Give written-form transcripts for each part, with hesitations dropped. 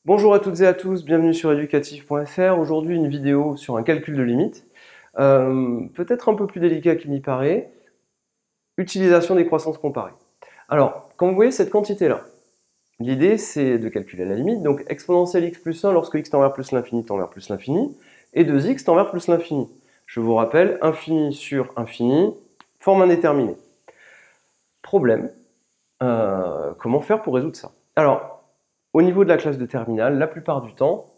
Bonjour à toutes et à tous, bienvenue sur educatif.fr. Aujourd'hui, une vidéo sur un calcul de limite. Peut-être un peu plus délicat qu'il n'y paraît. Utilisation des croissances comparées. Alors, quand vous voyez cette quantité-là, l'idée c'est de calculer la limite. Donc, exponentielle x plus 1 lorsque x tend vers plus l'infini tend vers plus l'infini, et 2x tend vers plus l'infini. Je vous rappelle, infini sur infini forme indéterminé. Problème, comment faire pour résoudre ça? Alors, au niveau de la classe de terminale, la plupart du temps,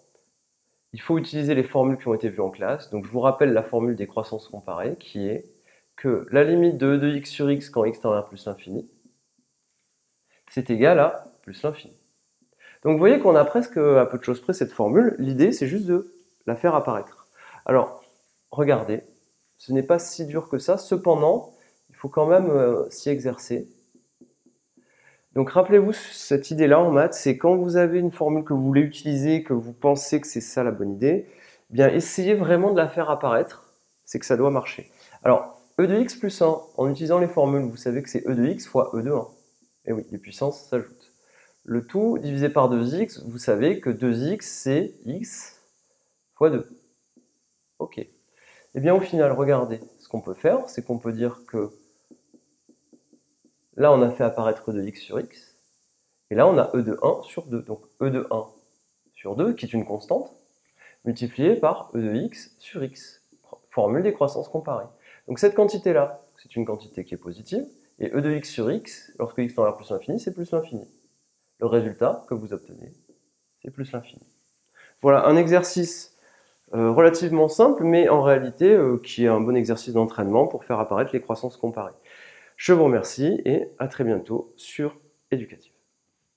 il faut utiliser les formules qui ont été vues en classe. Donc je vous rappelle la formule des croissances comparées qui est que la limite de e de x sur x quand x tend vers plus l'infini, c'est égal à plus l'infini. Donc vous voyez qu'on a presque à peu de choses près cette formule. L'idée c'est juste de la faire apparaître. Alors regardez, ce n'est pas si dur que ça. Cependant, il faut quand même s'y exercer. Donc rappelez-vous cette idée-là en maths, c'est quand vous avez une formule que vous voulez utiliser, que vous pensez que c'est ça la bonne idée, eh bien essayez vraiment de la faire apparaître, c'est que ça doit marcher. Alors, e de x plus 1, en utilisant les formules, vous savez que c'est e de x fois e de 1. Et oui, les puissances s'ajoutent. Le tout divisé par 2x, vous savez que 2x c'est x fois 2. Ok. Eh bien au final, regardez, ce qu'on peut faire, c'est qu'on peut dire que là on a fait apparaître e de x sur x, et là, on a e de 1 sur 2. Donc e de 1 sur 2, qui est une constante, multiplié par e de x sur x. Formule des croissances comparées. Donc cette quantité-là, c'est une quantité qui est positive, et e de x sur x, lorsque x tend vers plus l'infini, c'est plus l'infini. Le résultat que vous obtenez, c'est plus l'infini. Voilà, un exercice relativement simple, mais en réalité qui est un bon exercice d'entraînement pour faire apparaître les croissances comparées. Je vous remercie et à très bientôt sur Educatif.